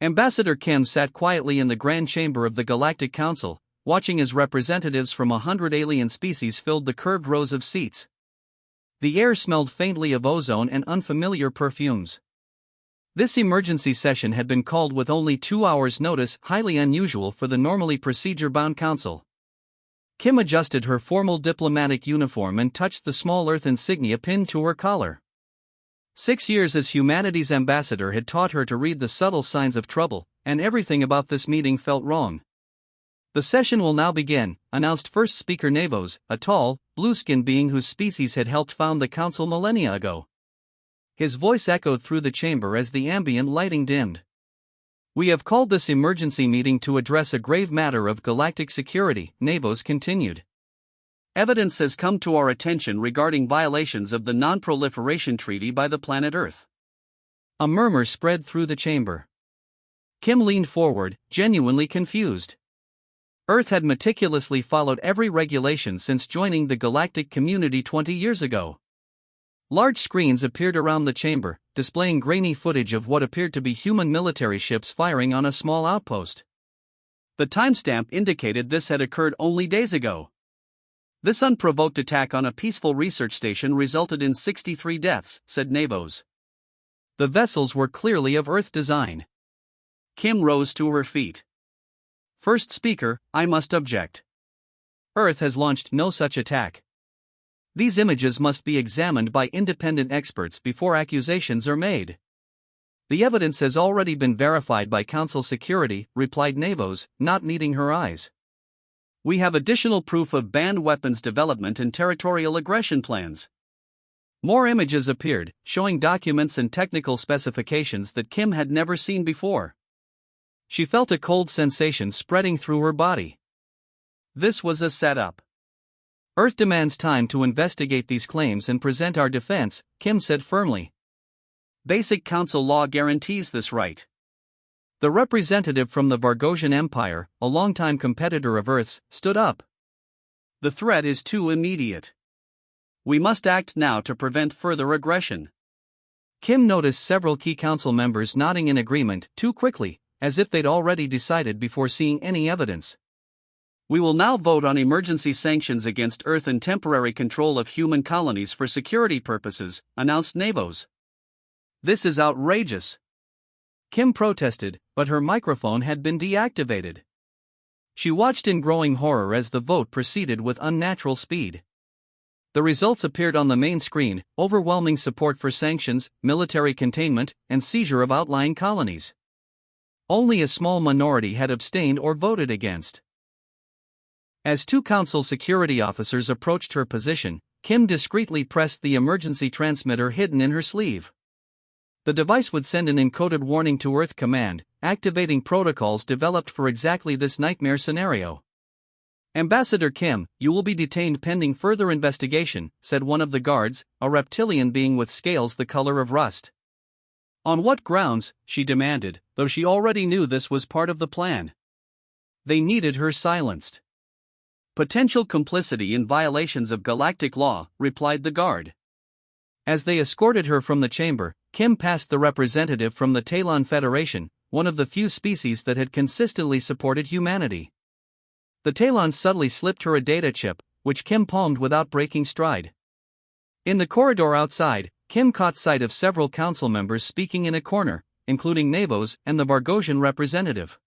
Ambassador Kim sat quietly in the grand chamber of the Galactic Council, watching as representatives from 100 alien species filled the curved rows of seats. The air smelled faintly of ozone and unfamiliar perfumes. This emergency session had been called with only 2 hours' notice, highly unusual for the normally procedure-bound council. Kim adjusted her formal diplomatic uniform and touched the small Earth insignia pinned to her collar. 6 years as humanity's ambassador had taught her to read the subtle signs of trouble, and everything about this meeting felt wrong. The session will now begin, announced first speaker Navos, a tall, blue-skinned being whose species had helped found the council millennia ago. His voice echoed through the chamber as the ambient lighting dimmed. "We have called this emergency meeting to address a grave matter of galactic security," Navos continued. "Evidence has come to our attention regarding violations of the Non-Proliferation Treaty by the planet Earth." A murmur spread through the chamber. Kim leaned forward, genuinely confused. Earth had meticulously followed every regulation since joining the galactic community 20 years ago. Large screens appeared around the chamber, displaying grainy footage of what appeared to be human military ships firing on a small outpost. The timestamp indicated this had occurred only days ago. "This unprovoked attack on a peaceful research station resulted in 63 deaths," said Navos. The vessels were clearly of Earth design. Kim rose to her feet. "First speaker, I must object. Earth has launched no such attack. These images must be examined by independent experts before accusations are made." "The evidence has already been verified by Council security," replied Navos, not meeting her eyes. "We have additional proof of banned weapons development and territorial aggression plans." More images appeared, showing documents and technical specifications that Kim had never seen before. She felt a cold sensation spreading through her body. This was a setup. "Earth demands time to investigate these claims and present our defense," Kim said firmly. "Basic Council law guarantees this right." The representative from the Vargosian Empire, a longtime competitor of Earth's, stood up. "The threat is too immediate. We must act now to prevent further aggression." Kim noticed several key council members nodding in agreement too quickly, as if they'd already decided before seeing any evidence. "We will now vote on emergency sanctions against Earth and temporary control of human colonies for security purposes," announced Navos. "This is outrageous." Kim protested, but her microphone had been deactivated. She watched in growing horror as the vote proceeded with unnatural speed. The results appeared on the main screen: overwhelming support for sanctions, military containment, and seizure of outlying colonies. Only a small minority had abstained or voted against. As two council security officers approached her position, Kim discreetly pressed the emergency transmitter hidden in her sleeve. The device would send an encoded warning to Earth Command, activating protocols developed for exactly this nightmare scenario. "Ambassador Kim, you will be detained pending further investigation," said one of the guards, a reptilian being with scales the color of rust. "On what grounds?" she demanded, though she already knew this was part of the plan. They needed her silenced. "Potential complicity in violations of galactic law," replied the guard. As they escorted her from the chamber, Kim passed the representative from the Talon Federation, one of the few species that had consistently supported humanity. The Talon subtly slipped her a data chip, which Kim palmed without breaking stride. In the corridor outside, Kim caught sight of several council members speaking in a corner, including Navos and the Vargosian representative.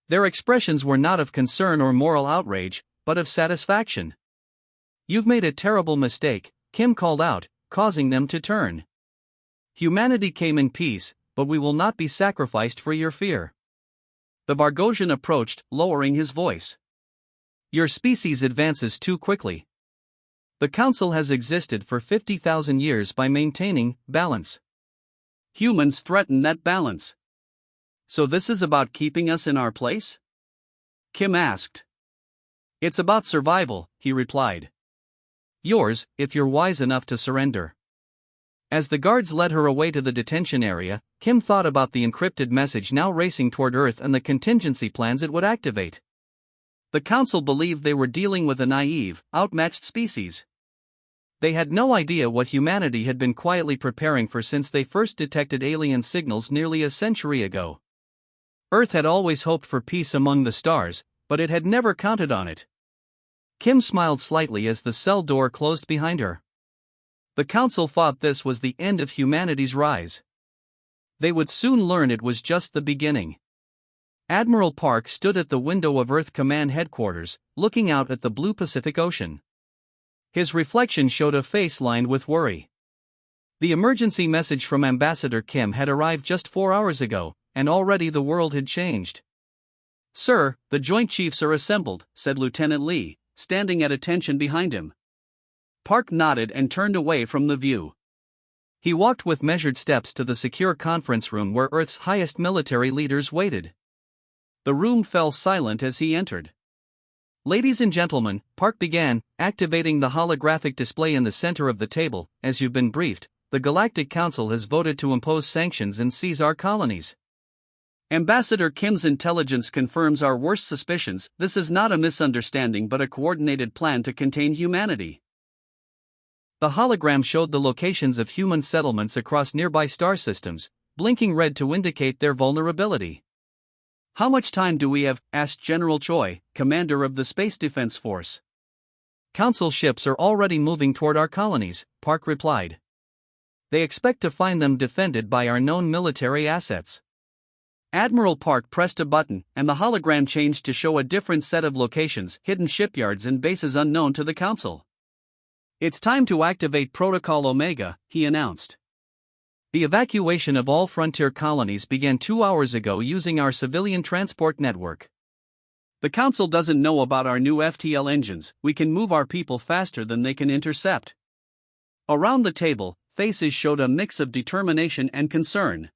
Their expressions were not of concern or moral outrage, but of satisfaction. "You've made a terrible mistake," Kim called out, causing them to turn. "Humanity came in peace, but we will not be sacrificed for your fear." The Vargosian approached, lowering his voice. "Your species advances too quickly. The Council has existed for 50,000 years by maintaining balance. Humans threaten that balance. So this is about keeping us in our place?" Kim asked. "It's about survival," he replied. "Yours, if you're wise enough to surrender." As the guards led her away to the detention area, Kim thought about the encrypted message now racing toward Earth and the contingency plans it would activate. The Council believed they were dealing with a naive, outmatched species. They had no idea what humanity had been quietly preparing for since they first detected alien signals nearly a century ago. Earth had always hoped for peace among the stars, but it had never counted on it. Kim smiled slightly as the cell door closed behind her. The council thought this was the end of humanity's rise. They would soon learn it was just the beginning. Admiral Park stood at the window of Earth Command Headquarters, looking out at the blue Pacific Ocean. His reflection showed a face lined with worry. The emergency message from Ambassador Kim had arrived just 4 hours ago, and already the world had changed. "Sir, the Joint Chiefs are assembled," said Lieutenant Lee, standing at attention behind him. Park nodded and turned away from the view. He walked with measured steps to the secure conference room where Earth's highest military leaders waited. The room fell silent as he entered. "Ladies and gentlemen," Park began, activating the holographic display in the center of the table. "As you've been briefed, the Galactic Council has voted to impose sanctions and seize our colonies. Ambassador Kim's intelligence confirms our worst suspicions. This is not a misunderstanding but a coordinated plan to contain humanity." The hologram showed the locations of human settlements across nearby star systems, blinking red to indicate their vulnerability. "How much time do we have?" asked General Choi, commander of the Space Defense Force. "Council ships are already moving toward our colonies," Park replied. "They expect to find them defended by our known military assets." Admiral Park pressed a button, and the hologram changed to show a different set of locations, hidden shipyards and bases unknown to the Council. "It's time to activate Protocol Omega," he announced. "The evacuation of all frontier colonies began 2 hours ago using our civilian transport network. The Council doesn't know about our new FTL engines. We can move our people faster than they can intercept." Around the table, faces showed a mix of determination and concern.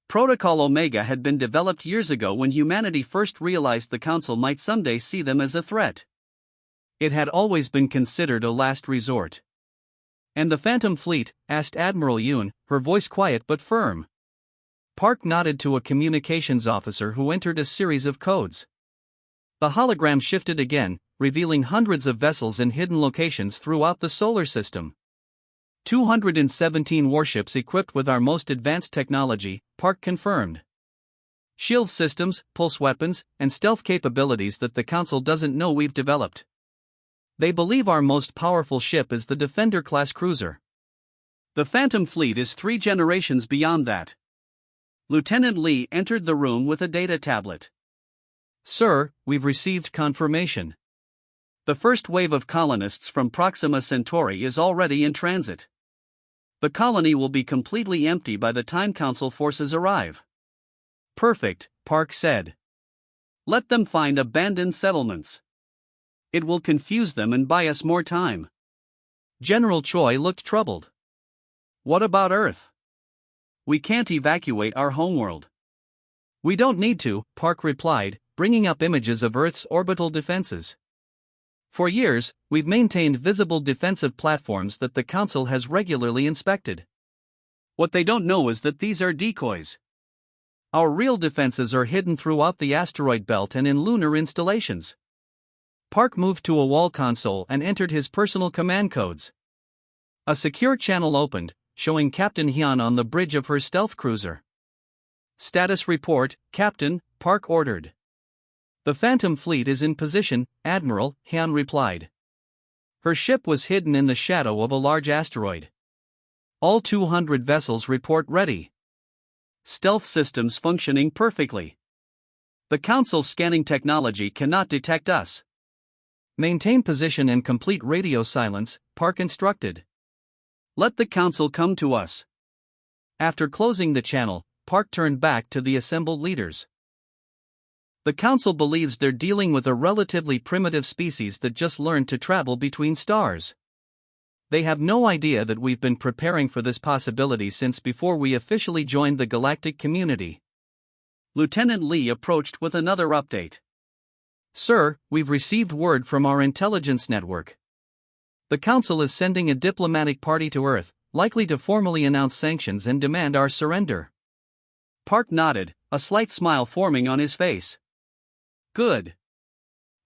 Protocol Omega had been developed years ago when humanity first realized the Council might someday see them as a threat. It had always been considered a last resort. "And the Phantom Fleet?" asked Admiral Yoon, her voice quiet but firm. Park nodded to a communications officer who entered a series of codes. The hologram shifted again, revealing hundreds of vessels in hidden locations throughout the solar system. 217 warships equipped with our most advanced technology, Park confirmed. Shield systems, pulse weapons, and stealth capabilities that the Council doesn't know we've developed. They believe our most powerful ship is the Defender-class cruiser. The Phantom Fleet is 3 generations beyond that. Lieutenant Lee entered the room with a data tablet. "Sir, we've received confirmation. The first wave of colonists from Proxima Centauri is already in transit. The colony will be completely empty by the time Council forces arrive." "Perfect," Park said. "Let them find abandoned settlements. It will confuse them and buy us more time." General Choi looked troubled. "What about Earth? We can't evacuate our homeworld." "We don't need to," Park replied, bringing up images of Earth's orbital defenses. "For years, we've maintained visible defensive platforms that the Council has regularly inspected. What they don't know is that these are decoys. Our real defenses are hidden throughout the asteroid belt and in lunar installations." Park moved to a wall console and entered his personal command codes. A secure channel opened, showing Captain Hyun on the bridge of her stealth cruiser. "Status report, Captain," Park ordered. "The Phantom Fleet is in position, Admiral," Hyun replied. Her ship was hidden in the shadow of a large asteroid. "All 200 vessels report ready. Stealth systems functioning perfectly. The Council's scanning technology cannot detect us. Maintain position and complete radio silence," Park instructed. "Let the Council come to us." After closing the channel, Park turned back to the assembled leaders. "The Council believes they're dealing with a relatively primitive species that just learned to travel between stars. They have no idea that we've been preparing for this possibility since before we officially joined the galactic community." Lieutenant Lee approached with another update. "Sir, we've received word from our intelligence network. The Council is sending a diplomatic party to Earth, likely to formally announce sanctions and demand our surrender." Park nodded, a slight smile forming on his face. "Good.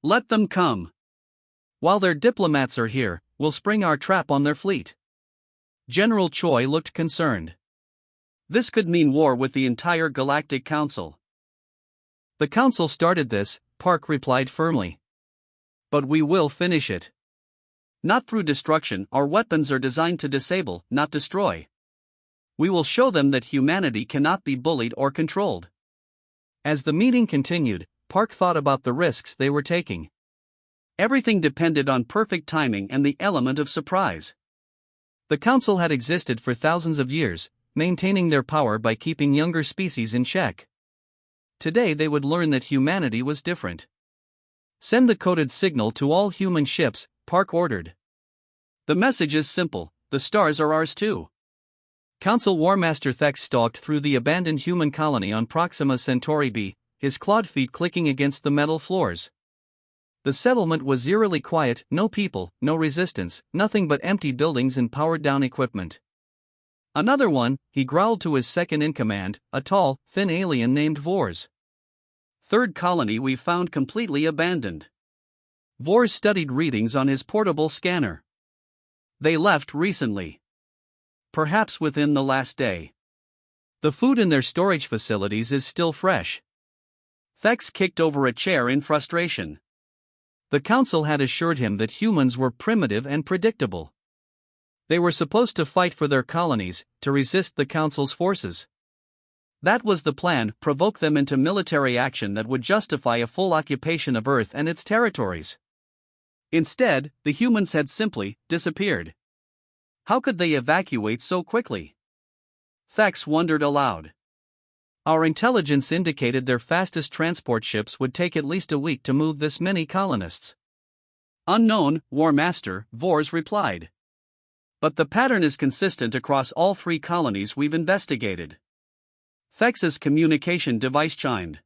Let them come. While their diplomats are here, we'll spring our trap on their fleet." General Choi looked concerned. This could mean war with the entire Galactic Council. The council started this, Park replied firmly. But we will finish it. Not through destruction, our weapons are designed to disable, not destroy. We will show them that humanity cannot be bullied or controlled. As the meeting continued, Park thought about the risks they were taking. Everything depended on perfect timing and the element of surprise. The council had existed for thousands of years, maintaining their power by keeping younger species in check. Today they would learn that humanity was different. Send the coded signal to all human ships, Park ordered. The message is simple: the stars are ours too. Council Warmaster Thex stalked through the abandoned human colony on Proxima Centauri B, his clawed feet clicking against the metal floors. The settlement was eerily quiet, no people, no resistance, nothing but empty buildings and powered-down equipment. Another one, he growled to his second-in-command, a tall, thin alien named Vors. Third colony we found completely abandoned. Vors studied readings on his portable scanner. They left recently. Perhaps within the last day. The food in their storage facilities is still fresh. Thex kicked over a chair in frustration. The council had assured him that humans were primitive and predictable. They were supposed to fight for their colonies, to resist the council's forces. That was the plan: provoke them into military action that would justify a full occupation of Earth and its territories. Instead, the humans had simply disappeared. How could they evacuate so quickly? Thex wondered aloud. Our intelligence indicated their fastest transport ships would take at least a week to move this many colonists. Unknown, War Master, Vors replied. But the pattern is consistent across all 3 colonies we've investigated. Thex's communication device chimed.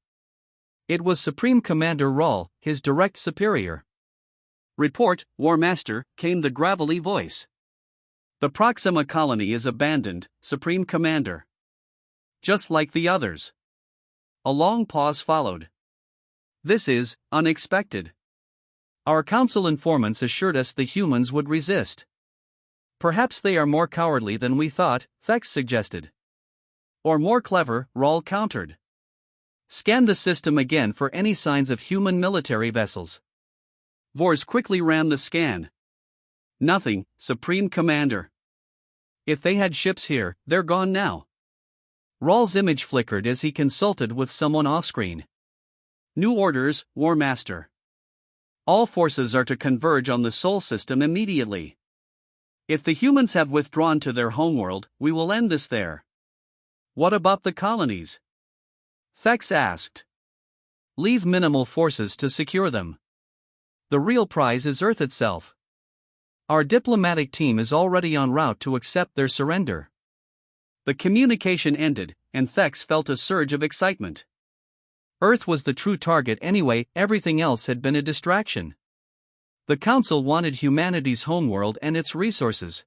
It was Supreme Commander Rawl, his direct superior. Report, War Master, came the gravelly voice. The Proxima colony is abandoned, Supreme Commander. Just like the others. A long pause followed. This is unexpected. Our council informants assured us the humans would resist. Perhaps they are more cowardly than we thought, Thex suggested. Or more clever, Rawl countered. Scan the system again for any signs of human military vessels. Vors quickly ran the scan. Nothing, Supreme Commander. If they had ships here, they're gone now. Rawl's image flickered as he consulted with someone off-screen. New orders, War Master. All forces are to converge on the Sol system immediately. If the humans have withdrawn to their homeworld, we will end this there. What about the colonies? Thex asked. Leave minimal forces to secure them. The real prize is Earth itself. Our diplomatic team is already en route to accept their surrender. The communication ended, and Thex felt a surge of excitement. Earth was the true target anyway, everything else had been a distraction. The Council wanted humanity's homeworld and its resources.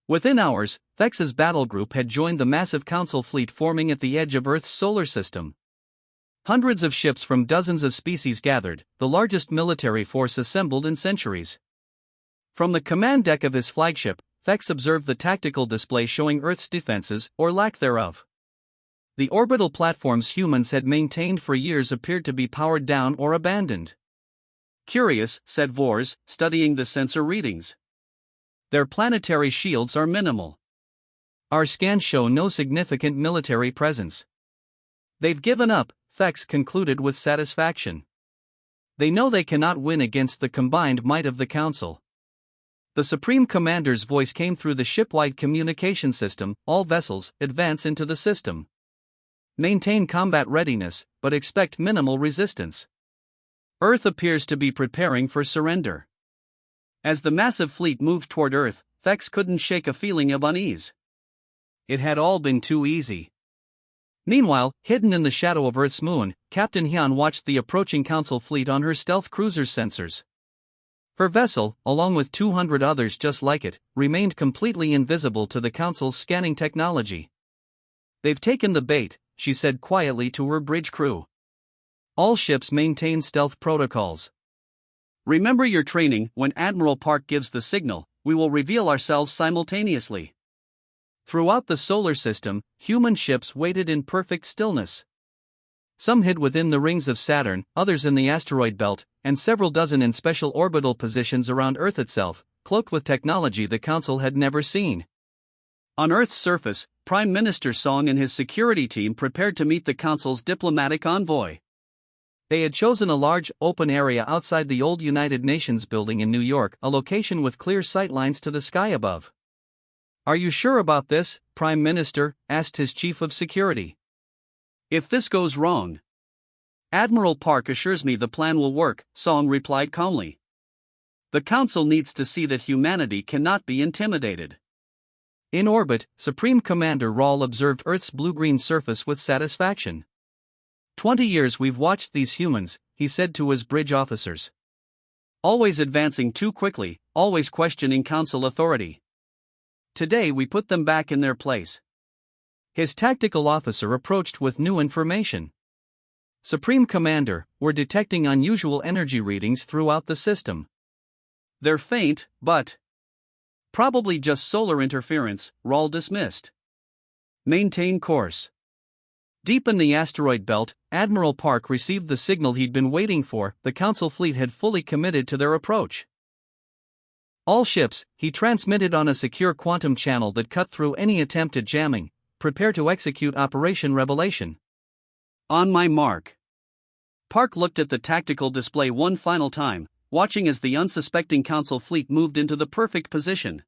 Within hours, Thex's battle group had joined the massive Council fleet forming at the edge of Earth's solar system. Hundreds of ships from dozens of species gathered, the largest military force assembled in centuries. From the command deck of his flagship, Thex observed the tactical display showing Earth's defenses, or lack thereof. The orbital platforms humans had maintained for years appeared to be powered down or abandoned. Curious, said Vors, studying the sensor readings. Their planetary shields are minimal. Our scans show no significant military presence. They've given up, Thex concluded with satisfaction. They know they cannot win against the combined might of the Council. The Supreme Commander's voice came through the ship-wide communication system. All vessels, advance into the system. Maintain combat readiness, but expect minimal resistance. Earth appears to be preparing for surrender. As the massive fleet moved toward Earth, Thex couldn't shake a feeling of unease. It had all been too easy. Meanwhile, hidden in the shadow of Earth's moon, Captain Hyun watched the approaching Council fleet on her stealth cruiser's sensors. Her vessel, along with 200 others just like it, remained completely invisible to the Council's scanning technology. They've taken the bait, she said quietly to her bridge crew. All ships maintain stealth protocols. Remember your training: when Admiral Park gives the signal, we will reveal ourselves simultaneously. Throughout the solar system, human ships waited in perfect stillness. some hid within the rings of Saturn, others in the asteroid belt, and several dozen in special orbital positions around Earth itself, cloaked with technology the Council had never seen. On Earth's surface, Prime Minister Song and his security team prepared to meet the Council's diplomatic envoy. They had chosen a large, open area outside the old United Nations building in New York, a location with clear sightlines to the sky above. "Are you sure about this, Prime Minister?" asked his chief of security. "If this goes wrong, Admiral Park assures me the plan will work," Song replied calmly. "The Council needs to see that humanity cannot be intimidated." In orbit, Supreme Commander Rawl observed Earth's blue-green surface with satisfaction. 20 years we've watched these humans," he said to his bridge officers. "Always advancing too quickly, always questioning Council authority. Today we put them back in their place." His tactical officer approached with new information. "Supreme Commander, we're detecting unusual energy readings throughout the system. They're faint, but probably just solar interference," Rawl dismissed. "Maintain course." Deep in the asteroid belt, Admiral Park received the signal he'd been waiting for. The Council fleet had fully committed to their approach. "All ships," he transmitted on a secure quantum channel that cut through any attempt at jamming, "prepare to execute Operation Revelation." "On my mark." Park looked at the tactical display one final time, watching as the unsuspecting Council fleet moved into the perfect position.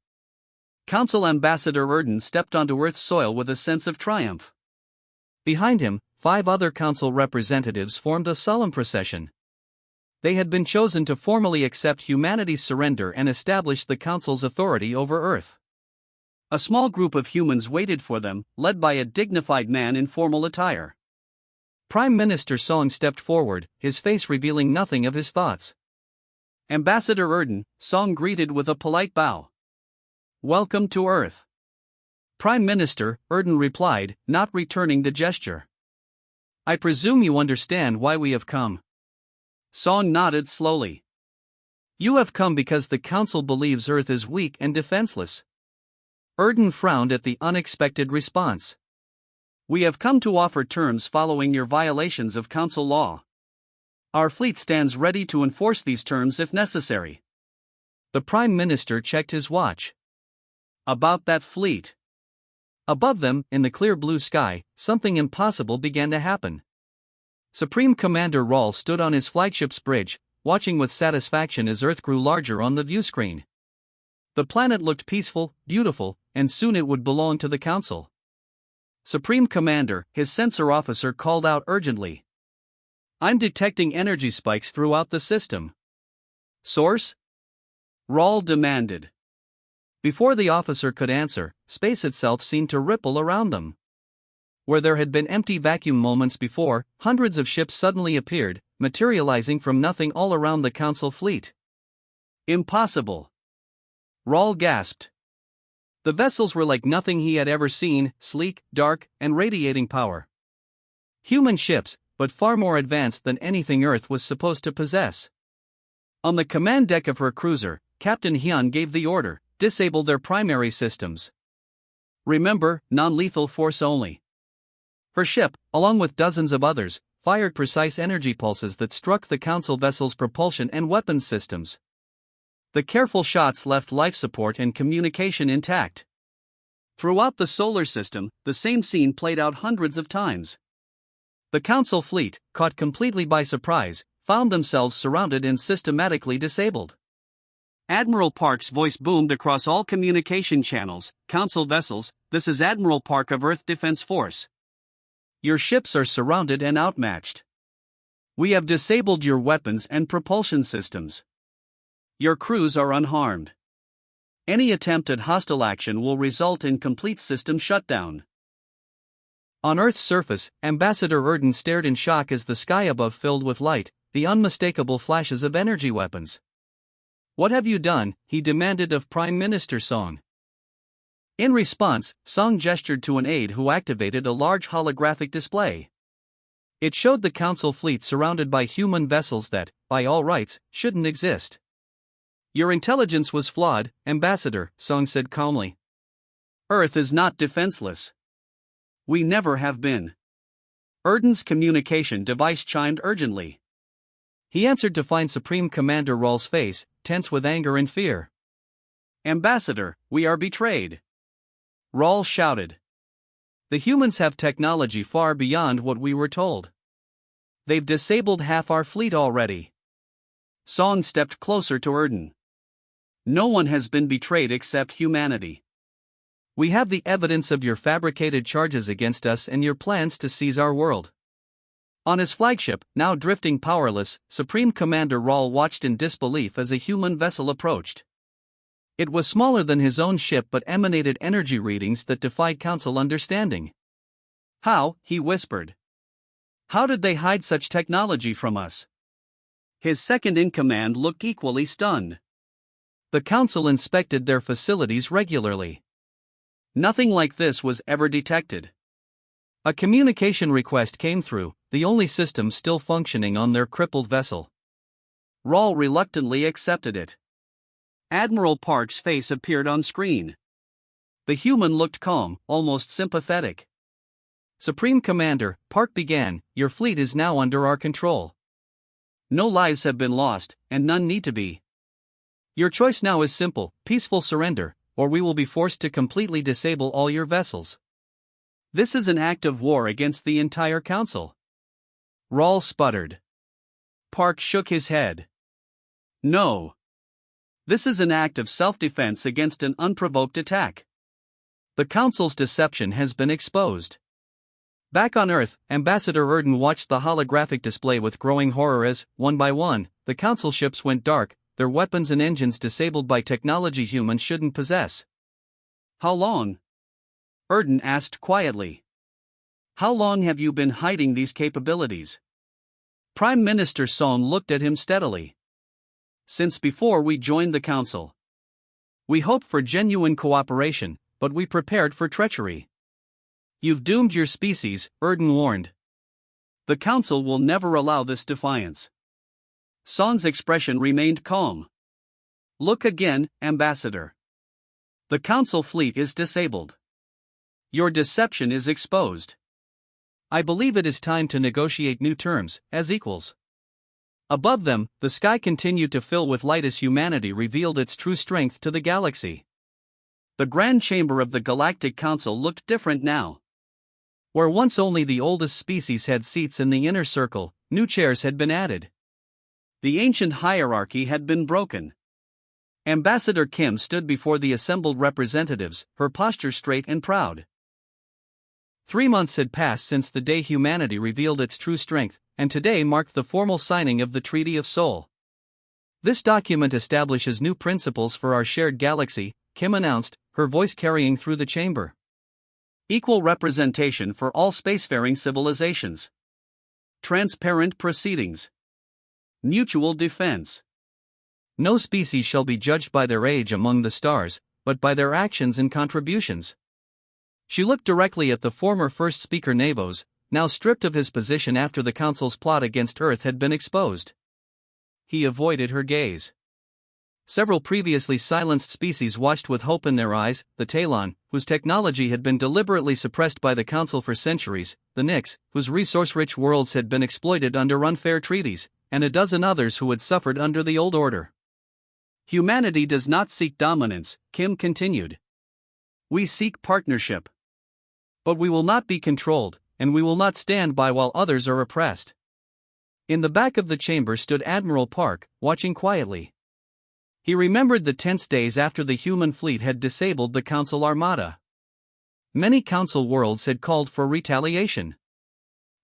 Council Ambassador Erden stepped onto Earth's soil with a sense of triumph. Behind him, 5 other Council representatives formed a solemn procession. They had been chosen to formally accept humanity's surrender and establish the Council's authority over Earth. A small group of humans waited for them, led by a dignified man in formal attire. Prime Minister Song stepped forward, his face revealing nothing of his thoughts. "Ambassador Erden," Song greeted with a polite bow. "Welcome to Earth." "Prime Minister," Erden replied, not returning the gesture. "I presume you understand why we have come." Song nodded slowly. "You have come because the Council believes Earth is weak and defenseless." Erden frowned at the unexpected response. "We have come to offer terms following your violations of Council law. Our fleet stands ready to enforce these terms if necessary." The Prime Minister checked his watch. "About that fleet." Above them, in the clear blue sky, something impossible began to happen. Supreme Commander Rawl stood on his flagship's bridge, watching with satisfaction as Earth grew larger on the viewscreen. The planet looked peaceful, beautiful, and soon it would belong to the Council. "Supreme Commander," his sensor officer called out urgently. "I'm detecting energy spikes throughout the system." "Source?" Rawl demanded. Before the officer could answer, space itself seemed to ripple around them. Where there had been empty vacuum moments before, hundreds of ships suddenly appeared, materializing from nothing all around the Council fleet. "Impossible!" Rawl gasped. The vessels were like nothing he had ever seen, sleek, dark, and radiating power. Human ships, but far more advanced than anything Earth was supposed to possess. On the command deck of her cruiser, Captain Hyun gave the order, "Disable their primary systems. Remember, non-lethal force only." Her ship, along with dozens of others, fired precise energy pulses that struck the Council vessel's propulsion and weapons systems. The careful shots left life support and communication intact. Throughout the solar system, the same scene played out hundreds of times. The Council fleet, caught completely by surprise, found themselves surrounded and systematically disabled. Admiral Park's voice boomed across all communication channels. "Council vessels, this is Admiral Park of Earth Defense Force. Your ships are surrounded and outmatched. We have disabled your weapons and propulsion systems. Your crews are unharmed. Any attempt at hostile action will result in complete system shutdown." On Earth's surface, Ambassador Erden stared in shock as the sky above filled with light, the unmistakable flashes of energy weapons. "What have you done?" he demanded of Prime Minister Song. In response, Song gestured to an aide who activated a large holographic display. It showed the Council fleet surrounded by human vessels that, by all rights, shouldn't exist. "Your intelligence was flawed, Ambassador," Song said calmly. "Earth is not defenseless. We never have been. Erden's communication device chimed urgently. He answered to find Supreme Commander Rawl's face, tense with anger and fear. "Ambassador, we are betrayed," Rawl shouted. "The humans have technology far beyond what we were told. They've disabled half our fleet already." Song stepped closer to Erden. "No one has been betrayed except humanity. We have the evidence of your fabricated charges against us and your plans to seize our world." On his flagship, now drifting powerless, Supreme Commander Rawl watched in disbelief as a human vessel approached. It was smaller than his own ship but emanated energy readings that defied Council understanding. "How?" he whispered. "How did they hide such technology from us?" His second-in-command looked equally stunned. The Council inspected their facilities regularly. Nothing like this was ever detected. A communication request came through, the only system still functioning on their crippled vessel. Rawl reluctantly accepted it. Admiral Park's face appeared on screen. The human looked calm, almost sympathetic. "Supreme Commander," Park began, "your fleet is now under our control. No lives have been lost, and none need to be. Your choice now is simple: peaceful surrender, or we will be forced to completely disable all your vessels. This is an act of war against the entire Council." Rawl sputtered. Park shook his head. "No. This is an act of self-defense against an unprovoked attack. The Council's deception has been exposed." Back on Earth, Ambassador Erden watched the holographic display with growing horror as, one by one, the Council ships went dark, their weapons and engines disabled by technology humans shouldn't possess. "How long?" Erden asked quietly. "How long have you been hiding these capabilities?" Prime Minister Song looked at him steadily. "Since before we joined the Council. We hoped for genuine cooperation, but we prepared for treachery." "You've doomed your species," Erden warned. "The Council will never allow this defiance." Song's expression remained calm. "Look again, Ambassador. The Council fleet is disabled. Your deception is exposed. I believe it is time to negotiate new terms, as equals." Above them, the sky continued to fill with light as humanity revealed its true strength to the galaxy. The Grand Chamber of the Galactic Council looked different now. Where once only the oldest species had seats in the inner circle, new chairs had been added. The ancient hierarchy had been broken. Ambassador Kim stood before the assembled representatives, her posture straight and proud. 3 months had passed since the day humanity revealed its true strength, and today marked the formal signing of the Treaty of Soul. "This document establishes new principles for our shared galaxy," Kim announced, her voice carrying through the chamber. "Equal representation for all spacefaring civilizations. Transparent proceedings. Mutual defense. No species shall be judged by their age among the stars, but by their actions and contributions." She looked directly at the former first speaker Navos, now stripped of his position after the Council's plot against Earth had been exposed. He avoided her gaze. Several previously silenced species watched with hope in their eyes: the Talon, whose technology had been deliberately suppressed by the Council for centuries, the Nyx, whose resource-rich worlds had been exploited under unfair treaties, and a dozen others who had suffered under the old order. "Humanity does not seek dominance," Kim continued. "We seek partnership. But we will not be controlled, and we will not stand by while others are oppressed." In the back of the chamber stood Admiral Park, watching quietly. He remembered the tense days after the human fleet had disabled the Council armada. Many Council worlds had called for retaliation.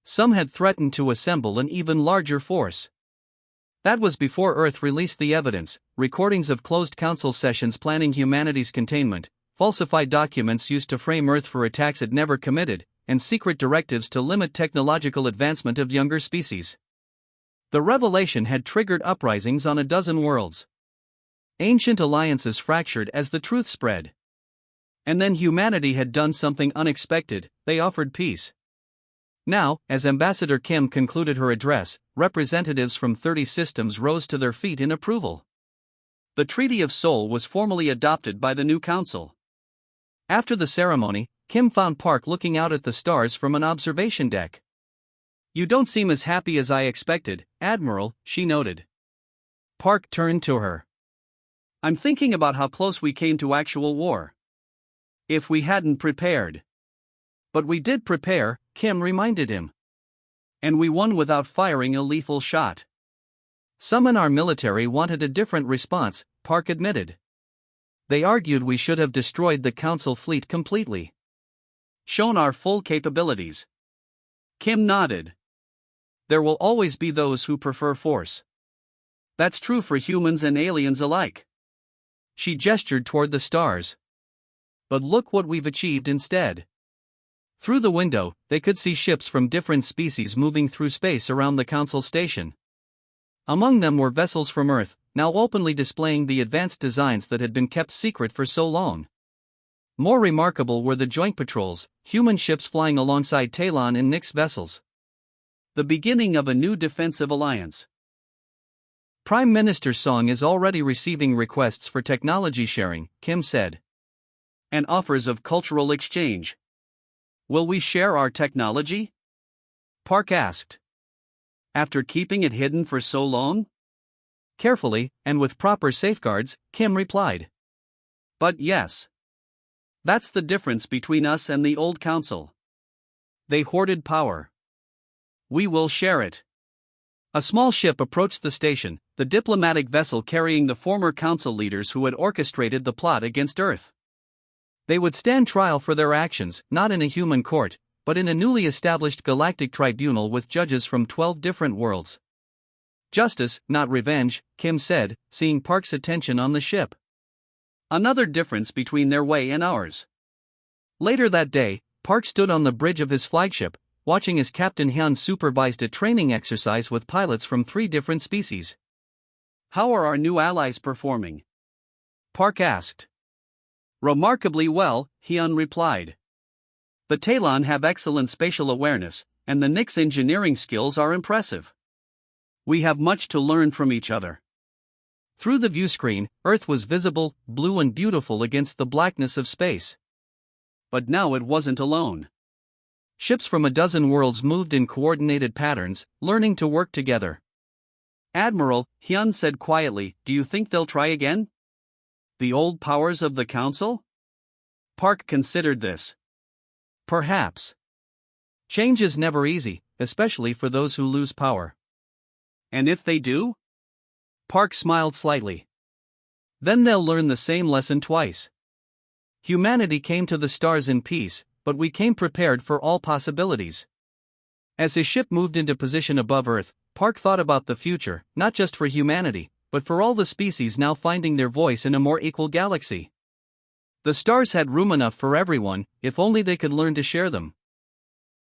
Some had threatened to assemble an even larger force. That was before Earth released the evidence: recordings of closed Council sessions planning humanity's containment, falsified documents used to frame Earth for attacks it never committed, and secret directives to limit technological advancement of younger species. The revelation had triggered uprisings on a dozen worlds. Ancient alliances fractured as the truth spread. And then humanity had done something unexpected: they offered peace. Now, as Ambassador Kim concluded her address, representatives from 30 systems rose to their feet in approval. The Treaty of Soul was formally adopted by the new Council. After the ceremony, Kim found Park looking out at the stars from an observation deck. You don't seem as happy as I expected, Admiral, she noted. Park turned to her. I'm thinking about how close we came to actual war. If we hadn't prepared. But we did prepare, Kim reminded him. And we won without firing a lethal shot. Some in our military wanted a different response, Park admitted. They argued we should have destroyed the Council fleet completely. Shown our full capabilities. Kim nodded. There will always be those who prefer force. That's true for humans and aliens alike. She gestured toward the stars. But look what we've achieved instead. Through the window, they could see ships from different species moving through space around the Council station. Among them were vessels from Earth, now openly displaying the advanced designs that had been kept secret for so long. More remarkable were the joint patrols, human ships flying alongside Talon and Nyx vessels. The beginning of a new defensive alliance. Prime Minister Song is already receiving requests for technology sharing, Kim said. And offers of cultural exchange. Will we share our technology? Park asked. After keeping it hidden for so long? Carefully, and with proper safeguards, Kim replied. But yes. That's the difference between us and the old council. They hoarded power. We will share it. A small ship approached the station, the diplomatic vessel carrying the former council leaders who had orchestrated the plot against Earth. They would stand trial for their actions, not in a human court, but in a newly established galactic tribunal with judges from 12 different worlds. Justice, not revenge, Kim said, seeing Park's attention on the ship. Another difference between their way and ours. Later that day, Park stood on the bridge of his flagship, watching as Captain Hyun supervised a training exercise with pilots from 3 different species. How are our new allies performing? Park asked. Remarkably well, Hyun replied. The Talon have excellent spatial awareness, and the Nyx engineering skills are impressive. We have much to learn from each other. Through the viewscreen, Earth was visible, blue and beautiful against the blackness of space. But now it wasn't alone. Ships from a dozen worlds moved in coordinated patterns, learning to work together. Admiral, Hyun said quietly, do you think they'll try again? The old powers of the Council? Park considered this. Perhaps. Change is never easy, especially for those who lose power. And if they do? Park smiled slightly. Then they'll learn the same lesson twice. Humanity came to the stars in peace, but we came prepared for all possibilities. As his ship moved into position above Earth, Park thought about the future, not just for humanity, but for all the species now finding their voice in a more equal galaxy. The stars had room enough for everyone, if only they could learn to share them.